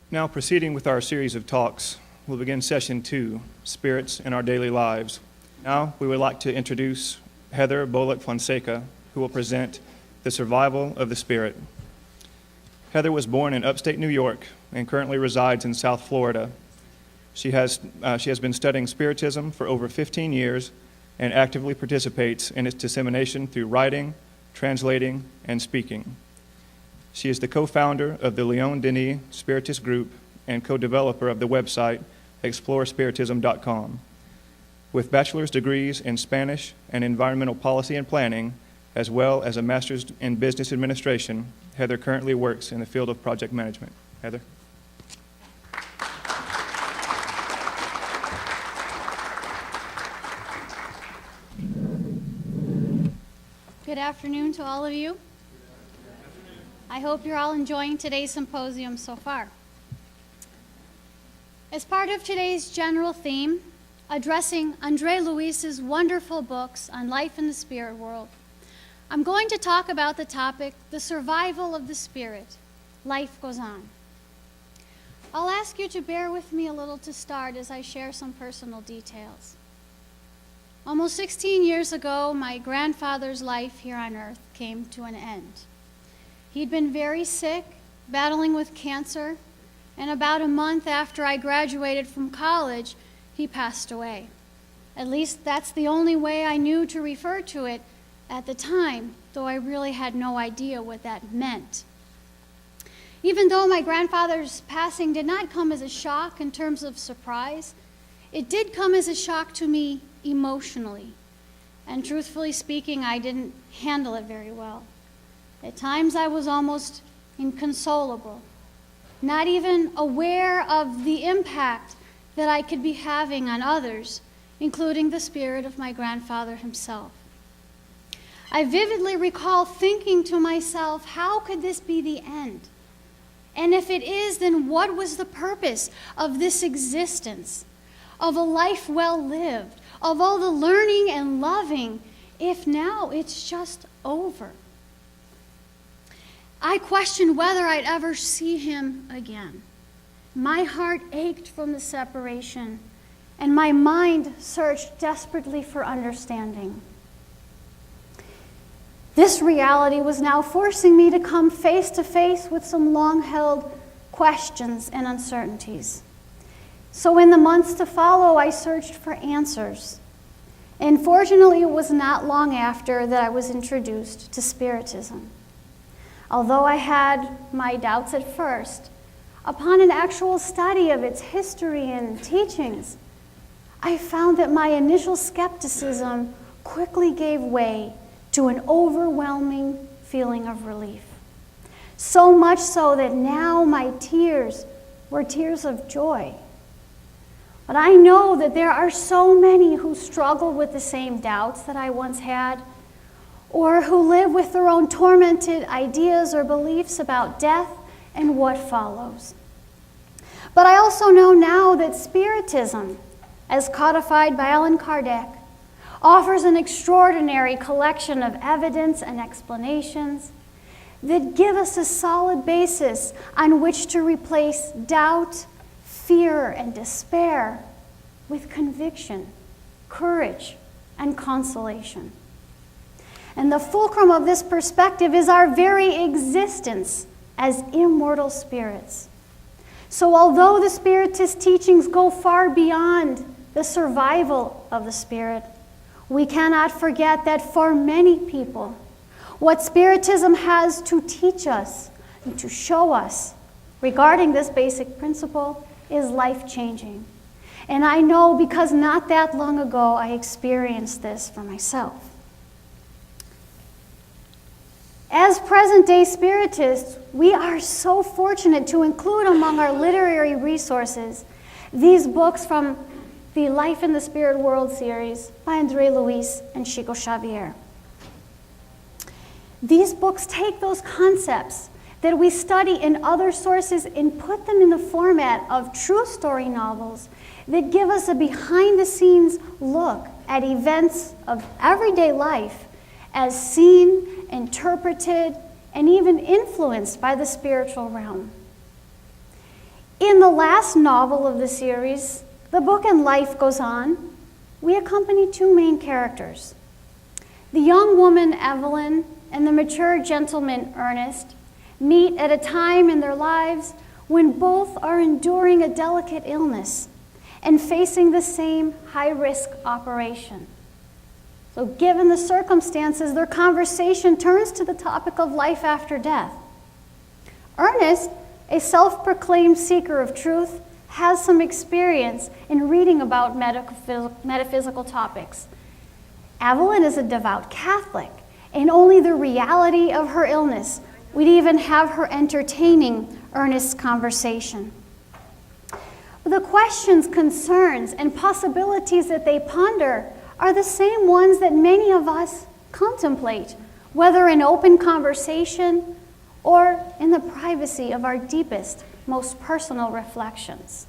Now, proceeding with our series of talks, we'll begin session 2, Spirits in Our Daily Lives. Now, we would like to introduce Heather Bollech-Fonseca, who will present The Survival of the Spirit. Heather was born in upstate New York and currently resides in South Florida. She has been studying Spiritism for over 15 years and actively participates in its dissemination through writing, translating, and speaking. She is the co-founder of the Leon Denis Spiritist Group and co-developer of the website explorespiritism.com. With bachelor's degrees in Spanish and environmental policy and planning, as well as a master's in business administration, Heather currently works in the field of project management. Heather? Good afternoon to all of you. I hope you're all enjoying today's symposium so far. As part of today's general theme, addressing André Luis's wonderful books on life in the spirit world, I'm going to talk about the topic, the survival of the spirit. Life goes on. I'll ask you to bear with me a little to start as I share some personal details. Almost 16 years ago, my grandfather's life here on earth came to an end. He'd been very sick, battling with cancer, and about a month after I graduated from college, he passed away. At least that's the only way I knew to refer to it at the time, though I really had no idea what that meant. Even though my grandfather's passing did not come as a shock in terms of surprise, it did come as a shock to me emotionally. And truthfully speaking, I didn't handle it very well. At times I was almost inconsolable, not even aware of the impact that I could be having on others, including the spirit of my grandfather himself. I vividly recall thinking to myself, how could this be the end? And if it is, then what was the purpose of this existence, of a life well lived, of all the learning and loving, if now it's just over? I questioned whether I'd ever see him again. My heart ached from the separation, and my mind searched desperately for understanding. This reality was now forcing me to come face to face with some long-held questions and uncertainties. So in the months to follow, I searched for answers. And fortunately, it was not long after that I was introduced to Spiritism. Although I had my doubts at first, upon an actual study of its history and teachings, I found that my initial skepticism quickly gave way to an overwhelming feeling of relief. So much so that now my tears were tears of joy. But I know that there are so many who struggle with the same doubts that I once had, or who live with their own tormented ideas or beliefs about death and what follows. But I also know now that Spiritism, as codified by Allan Kardec, offers an extraordinary collection of evidence and explanations that give us a solid basis on which to replace doubt, fear, and despair with conviction, courage, and consolation. And the fulcrum of this perspective is our very existence as immortal spirits. So although the Spiritist teachings go far beyond the survival of the spirit, we cannot forget that for many people, what Spiritism has to teach us and to show us regarding this basic principle is life-changing. And I know because not that long ago I experienced this for myself. As present-day Spiritists, we are so fortunate to include among our literary resources these books from the Life in the Spirit World series by André Luis and Chico Xavier. These books take those concepts that we study in other sources and put them in the format of true story novels that give us a behind-the-scenes look at events of everyday life as seen, interpreted, and even influenced by the spiritual realm. In the last novel of the series, The Book and Life Goes On, we accompany two main characters. The young woman, Evelyn, and the mature gentleman, Ernest, meet at a time in their lives when both are enduring a delicate illness and facing the same high-risk operation. So given the circumstances, their conversation turns to the topic of life after death. Ernest, a self-proclaimed seeker of truth, has some experience in reading about metaphysical topics. Evelyn is a devout Catholic, and only the reality of her illness would even have her entertaining Ernest's conversation. The questions, concerns, and possibilities that they ponder are the same ones that many of us contemplate, whether in open conversation or in the privacy of our deepest, most personal reflections.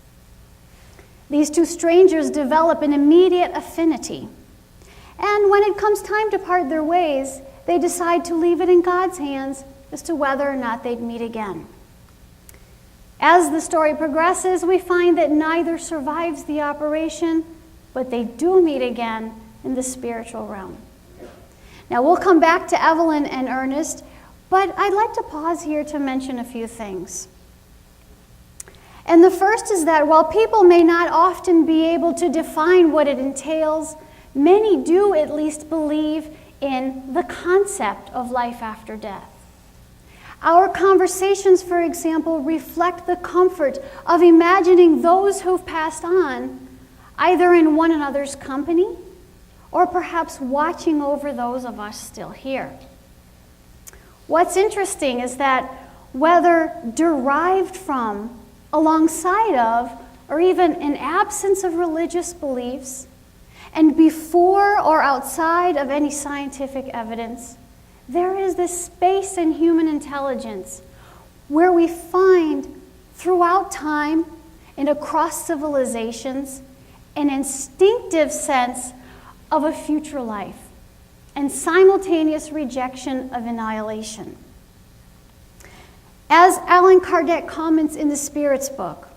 These two strangers develop an immediate affinity, and when it comes time to part their ways, they decide to leave it in God's hands as to whether or not they'd meet again. As the story progresses, we find that neither survives the operation, but they do meet again in the spiritual realm. Now, we'll come back to Evelyn and Ernest, but I'd like to pause here to mention a few things. And the first is that while people may not often be able to define what it entails, many do at least believe in the concept of life after death. Our conversations, for example, reflect the comfort of imagining those who've passed on, either in one another's company or perhaps watching over those of us still here. What's interesting is that whether derived from, alongside of, or even in absence of religious beliefs, and before or outside of any scientific evidence, there is this space in human intelligence where we find throughout time and across civilizations an instinctive sense of a future life and simultaneous rejection of annihilation. As Allan Kardec comments in the Spirit's book,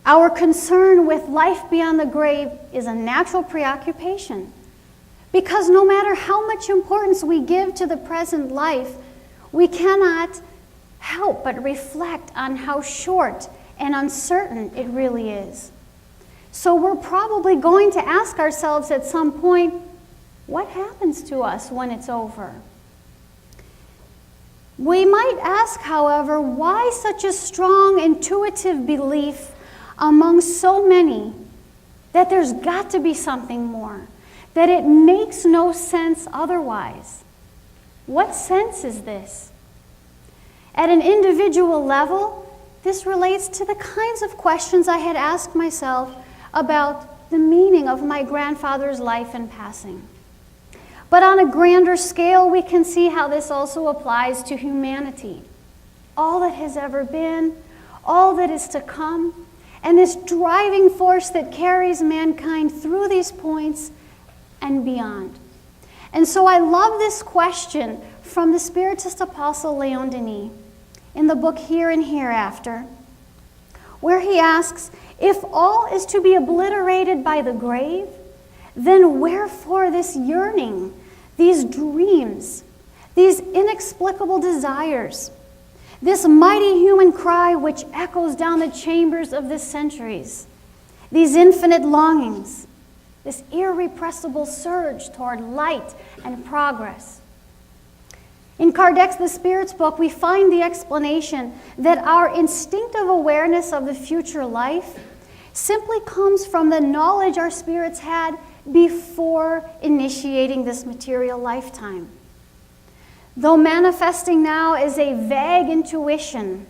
our concern with life beyond the grave is a natural preoccupation, because no matter how much importance we give to the present life, we cannot help but reflect on how short and uncertain it really is. So we're probably going to ask ourselves at some point, what happens to us when it's over? We might ask, however, why such a strong intuitive belief among so many that there's got to be something more, that it makes no sense otherwise. What sense is this? At an individual level, this relates to the kinds of questions I had asked myself about the meaning of my grandfather's life and passing. But on a grander scale, we can see how this also applies to humanity. All that has ever been, all that is to come, and this driving force that carries mankind through these points and beyond. And so I love this question from the Spiritist apostle Leon Denis in the book Here and Hereafter, where he asks, if all is to be obliterated by the grave, then wherefore this yearning, these dreams, these inexplicable desires, this mighty human cry which echoes down the chambers of the centuries, these infinite longings, this irrepressible surge toward light and progress. In Kardec's The Spirit's book, we find the explanation that our instinctive awareness of the future life simply comes from the knowledge our spirits had before initiating this material lifetime. Though manifesting now as a vague intuition,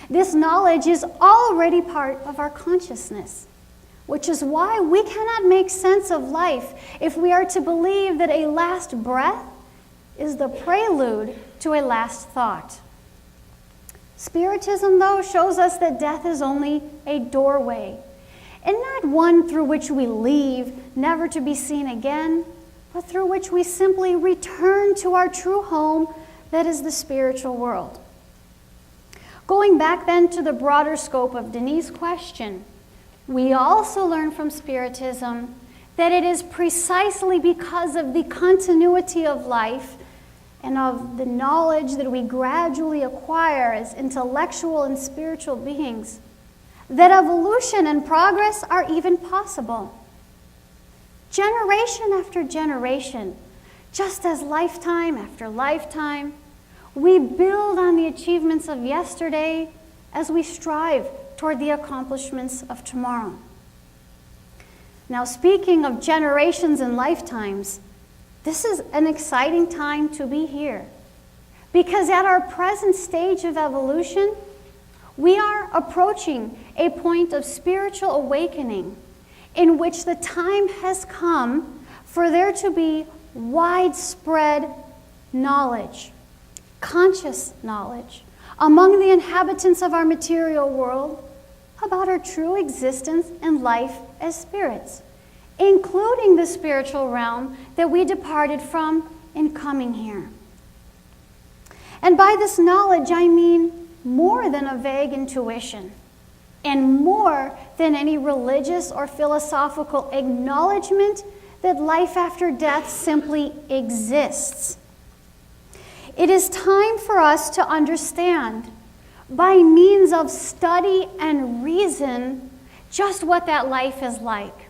this knowledge is already part of our consciousness, which is why we cannot make sense of life if we are to believe that a last breath is the prelude to a last thought. Spiritism, though, shows us that death is only a doorway, and not one through which we leave, never to be seen again, but through which we simply return to our true home, that is the spiritual world. Going back then to the broader scope of Denise's question, we also learn from Spiritism that it is precisely because of the continuity of life and of the knowledge that we gradually acquire as intellectual and spiritual beings that evolution and progress are even possible. Generation after generation, just as lifetime after lifetime, we build on the achievements of yesterday as we strive toward the accomplishments of tomorrow. Now, speaking of generations and lifetimes, this is an exciting time to be here, because at our present stage of evolution, we are approaching a point of spiritual awakening in which the time has come for there to be widespread knowledge, conscious knowledge, among the inhabitants of our material world about our true existence and life as spirits, including the spiritual realm that we departed from in coming here. And by this knowledge, I mean more than a vague intuition, and more than any religious or philosophical acknowledgement that life after death simply exists. It is time for us to understand, by means of study and reason, just what that life is like,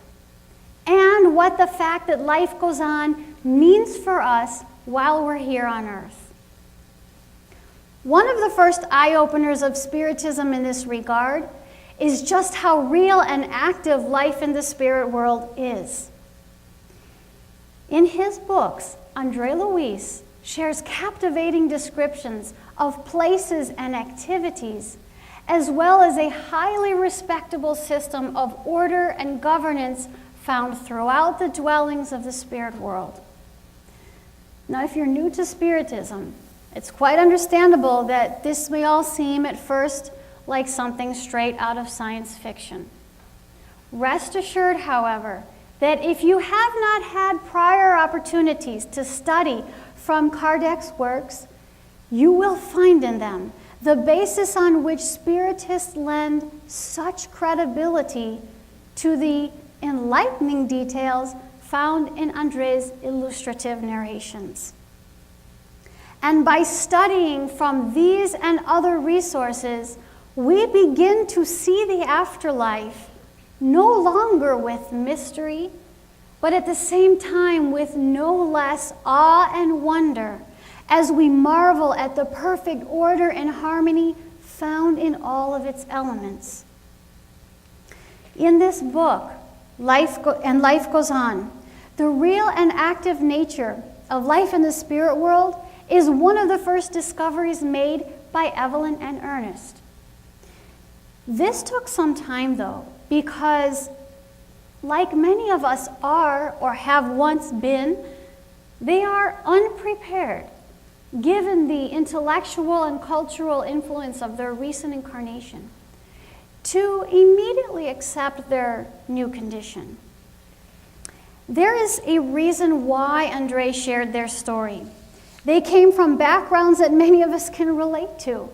and what the fact that life goes on means for us while we're here on earth. One of the first eye-openers of Spiritism in this regard is just how real and active life in the spirit world is. In his books, André Louis shares captivating descriptions of places and activities, as well as a highly respectable system of order and governance found throughout the dwellings of the spirit world. Now, if you're new to Spiritism, it's quite understandable that this may all seem at first like something straight out of science fiction. Rest assured, however, that if you have not had prior opportunities to study from Kardec's works, you will find in them the basis on which Spiritists lend such credibility to the enlightening details found in André's illustrative narrations. And by studying from these and other resources, we begin to see the afterlife no longer with mystery, but at the same time with no less awe and wonder as we marvel at the perfect order and harmony found in all of its elements. In this book, Life Goes On, the real and active nature of life in the spirit world is one of the first discoveries made by Evelyn and Ernest. This took some time, though, because like many of us are or have once been, they are unprepared given the intellectual and cultural influence of their recent incarnation to immediately accept their new condition. There is a reason why André shared their story. They came from backgrounds that many of us can relate to,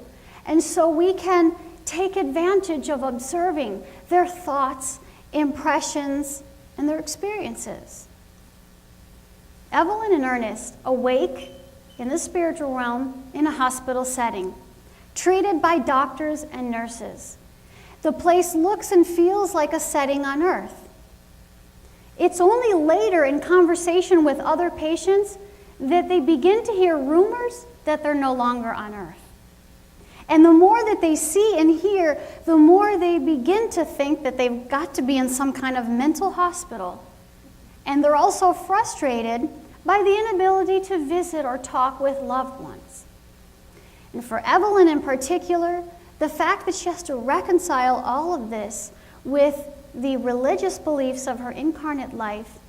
and so we can take advantage of observing their thoughts, impressions, and their experiences. Evelyn and Ernest awake in the spiritual realm in a hospital setting, treated by doctors and nurses. The place looks and feels like a setting on earth. It's only later in conversation with other patients that they begin to hear rumors that they're no longer on earth. And the more that they see and hear, the more they begin to think that they've got to be in some kind of mental hospital. And they're also frustrated by the inability to visit or talk with loved ones. And for Evelyn in particular, the fact that she has to reconcile all of this with the religious beliefs of her incarnate life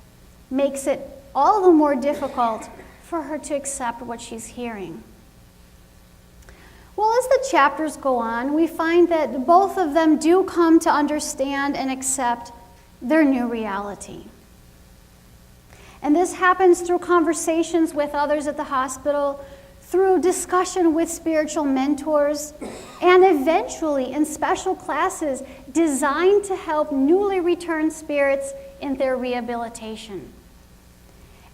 makes it all the more difficult for her to accept what she's hearing. Well, as the chapters go on, we find that both of them do come to understand and accept their new reality. And this happens through conversations with others at the hospital, through discussion with spiritual mentors, and eventually in special classes designed to help newly returned spirits in their rehabilitation.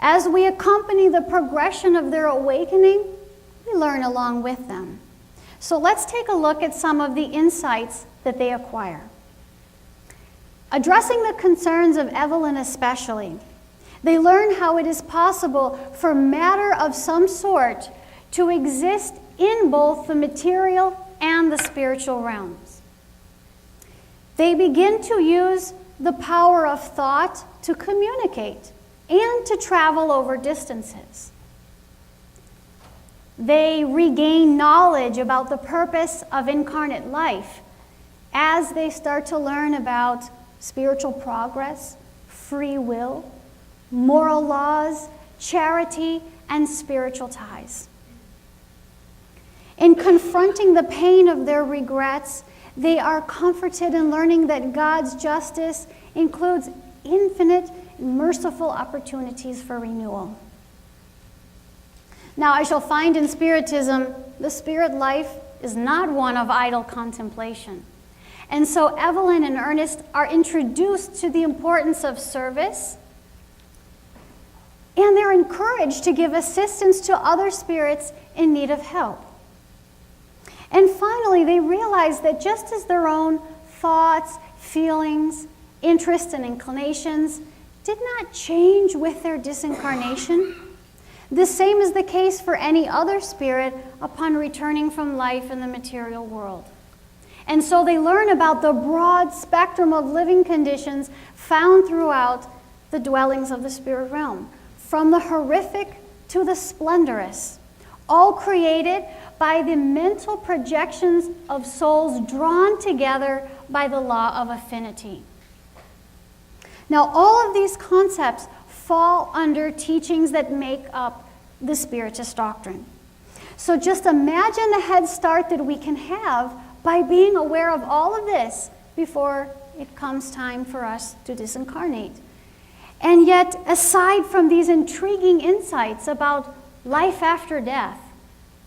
As we accompany the progression of their awakening, we learn along with them. So let's take a look at some of the insights that they acquire. Addressing the concerns of Evelyn especially, they learn how it is possible for matter of some sort to exist in both the material and the spiritual realms. They begin to use the power of thought to communicate and to travel over distances. They regain knowledge about the purpose of incarnate life as they start to learn about spiritual progress, free will, moral laws, charity, and spiritual ties. In confronting the pain of their regrets, they are comforted in learning that God's justice includes infinite, merciful opportunities for renewal. Now, I shall find in Spiritism, the spirit life is not one of idle contemplation. And so Evelyn and Ernest are introduced to the importance of service, and they're encouraged to give assistance to other spirits in need of help. And finally, they realize that just as their own thoughts, feelings, interests, and inclinations did not change with their disincarnation, the same is the case for any other spirit upon returning from life in the material world. And so they learn about the broad spectrum of living conditions found throughout the dwellings of the spirit realm, from the horrific to the splendorous, all created by the mental projections of souls drawn together by the law of affinity. Now, all of these concepts fall under teachings that make up the Spiritist doctrine. So just imagine the head start that we can have by being aware of all of this before it comes time for us to disincarnate. And yet, aside from these intriguing insights about life after death,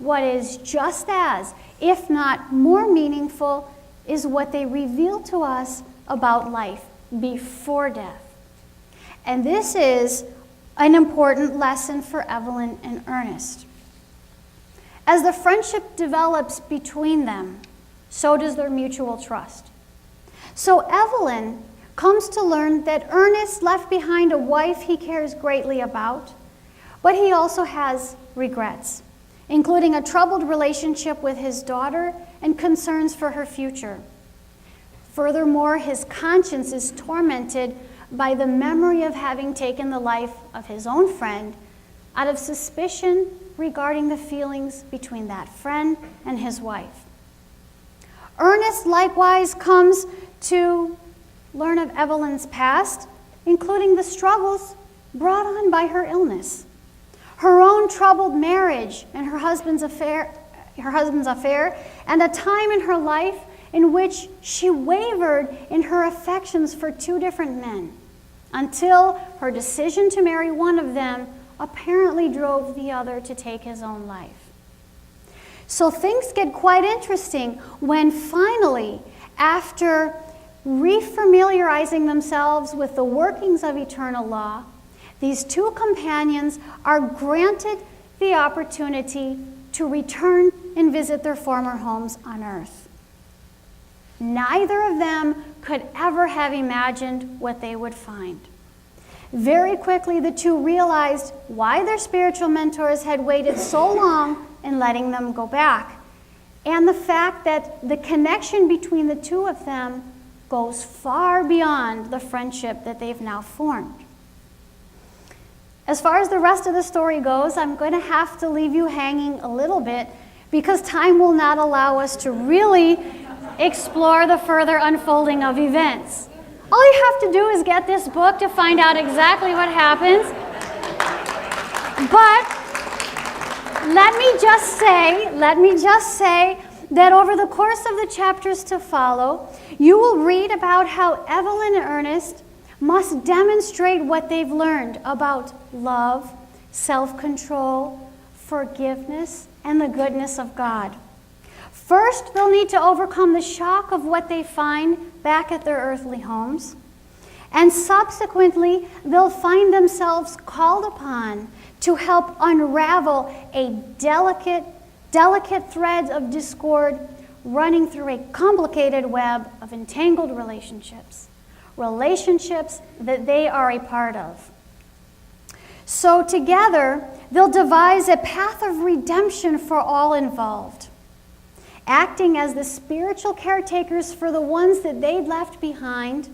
what is just as, if not more meaningful, is what they reveal to us about life before death. And this is an important lesson for Evelyn and Ernest. As the friendship develops between them, so does their mutual trust. So Evelyn comes to learn that Ernest left behind a wife he cares greatly about, but he also has regrets, including a troubled relationship with his daughter and concerns for her future. Furthermore, his conscience is tormented by the memory of having taken the life of his own friend out of suspicion regarding the feelings between that friend and his wife. Ernest likewise comes to learn of Evelyn's past, including the struggles brought on by her illness, her own troubled marriage and her husband's affair, and a time in her life in which she wavered in her affections for two different men, until her decision to marry one of them apparently drove the other to take his own life. So things get quite interesting when finally, after refamiliarizing themselves with the workings of eternal law, these two companions are granted the opportunity to return and visit their former homes on earth. Neither of them could ever have imagined what they would find. Very quickly, the two realized why their spiritual mentors had waited so long in letting them go back, and the fact that the connection between the two of them goes far beyond the friendship that they've now formed. As far as the rest of the story goes, I'm going to have to leave you hanging a little bit because time will not allow us to really explore the further unfolding of events. All you have to do is get this book to find out exactly what happens. But let me just say that over the course of the chapters to follow, you will read about how Evelyn and Ernest must demonstrate what they've learned about love, self-control, forgiveness, and the goodness of God. First, they'll need to overcome the shock of what they find back at their earthly homes. And subsequently, they'll find themselves called upon to help unravel a delicate threads of discord running through a complicated web of entangled relationships that they are a part of. So together, they'll devise a path of redemption for all involved, acting as the spiritual caretakers for the ones that they'd left behind.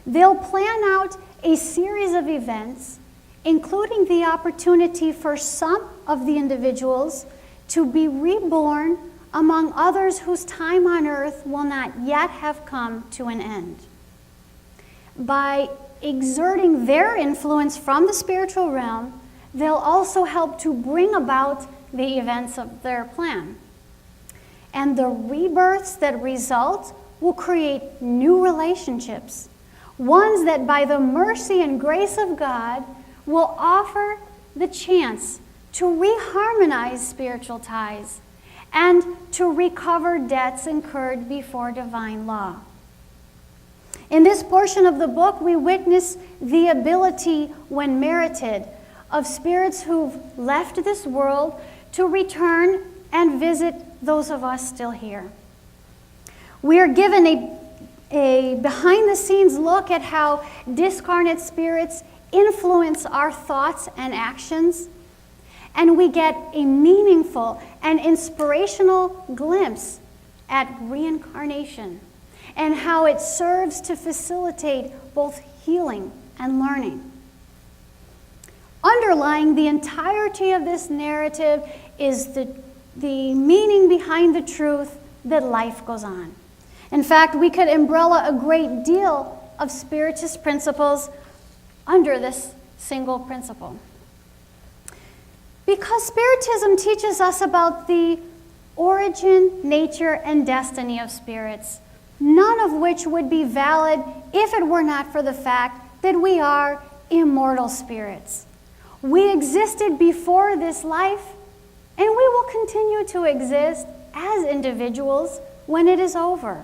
They'll plan out a series of events, including the opportunity for some of the individuals to be reborn among others whose time on earth will not yet have come to an end. By exerting their influence from the spiritual realm, they'll also help to bring about the events of their plan. And the rebirths that result will create new relationships, ones that by the mercy and grace of God will offer the chance to reharmonize spiritual ties and to recover debts incurred before divine law. In this portion of the book, we witness the ability, when merited, of spirits who've left this world to return and visit those of us still here. We are given a behind-the-scenes look at how discarnate spirits influence our thoughts and actions, and we get a meaningful and inspirational glimpse at reincarnation and how it serves to facilitate both healing and learning. Underlying the entirety of this narrative is the meaning behind the truth that life goes on. In fact, we could umbrella a great deal of Spiritist principles under this single principle. Because Spiritism teaches us about the origin, nature, and destiny of spirits, none of which would be valid if it were not for the fact that we are immortal spirits. We existed before this life, and we will continue to exist as individuals when it is over.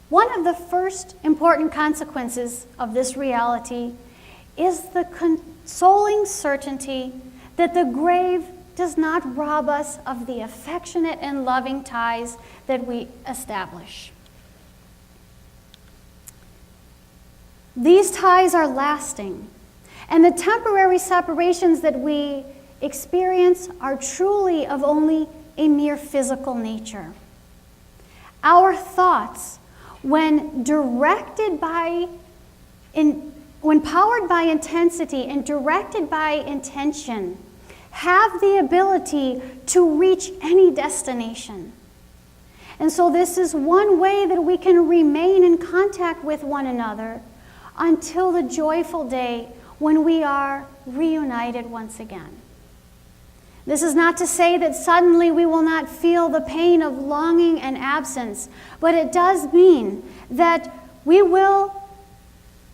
One of the first important consequences of this reality is the consoling certainty that the grave does not rob us of the affectionate and loving ties that we establish. These ties are lasting, and the temporary separations that we experience are truly of only a mere physical nature. Our thoughts, when powered by intensity and directed by intention, have the ability to reach any destination. And so this is one way that we can remain in contact with one another until the joyful day when we are reunited once again. This is not to say that suddenly we will not feel the pain of longing and absence, but it does mean that we will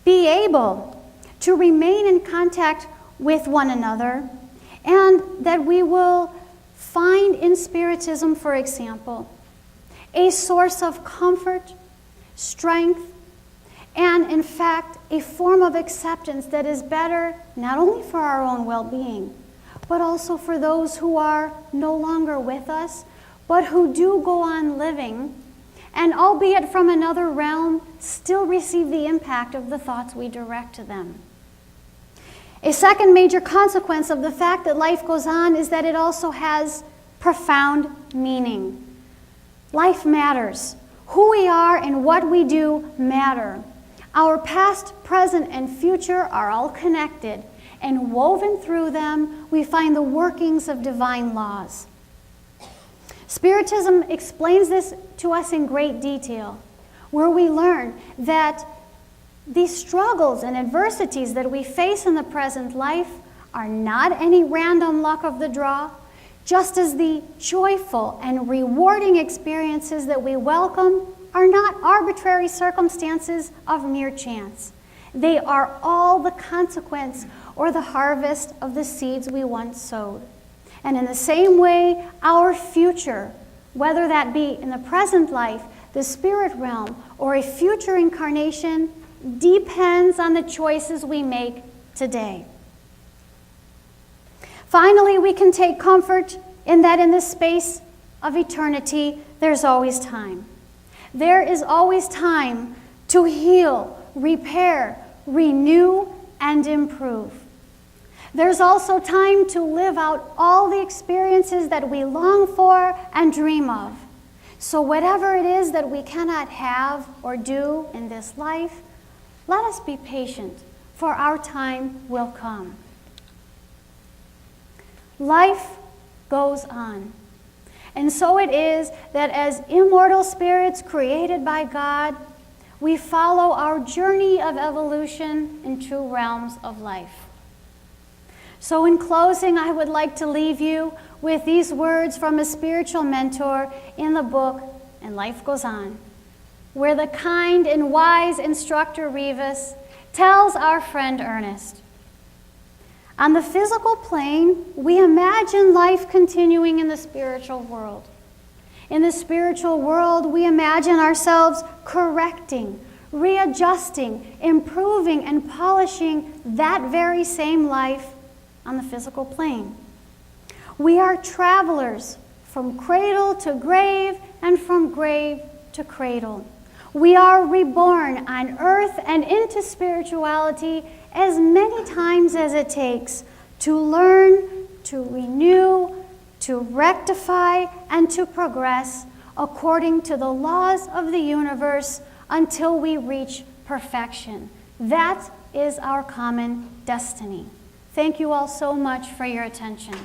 be able to remain in contact with one another, and that we will find in Spiritism, for example, a source of comfort, strength, and in fact, a form of acceptance that is better not only for our own well-being, but also for those who are no longer with us, but who do go on living, and albeit from another realm, still receive the impact of the thoughts we direct to them. A second major consequence of the fact that life goes on is that it also has profound meaning. Life matters. Who we are and what we do matter. Our past, present, and future are all connected, and woven through them, we find the workings of divine laws. Spiritism explains this to us in great detail, where we learn that these struggles and adversities that we face in the present life are not any random luck of the draw, just as the joyful and rewarding experiences that we welcome are not arbitrary circumstances of mere chance. They are all the consequence or the harvest of the seeds we once sowed. And in the same way, our future, whether that be in the present life, the spirit realm, or a future incarnation, depends on the choices we make today. Finally, we can take comfort in that in the space of eternity, there's always time. There is always time to heal, repair, renew, and improve. There's also time to live out all the experiences that we long for and dream of. So whatever it is that we cannot have or do in this life, let us be patient, for our time will come. Life goes on. And so it is that as immortal spirits created by God, we follow our journey of evolution in two realms of life. So in closing, I would like to leave you with these words from a spiritual mentor in the book, And Life Goes On, where the kind and wise instructor Rivas tells our friend Ernest, on the physical plane, we imagine life continuing in the spiritual world. In the spiritual world, we imagine ourselves correcting, readjusting, improving, and polishing that very same life on the physical plane. We are travelers from cradle to grave and from grave to cradle. We are reborn on earth and into spirituality as many times as it takes to learn, to renew, to rectify, and to progress according to the laws of the universe until we reach perfection. That is our common destiny. Thank you all so much for your attention.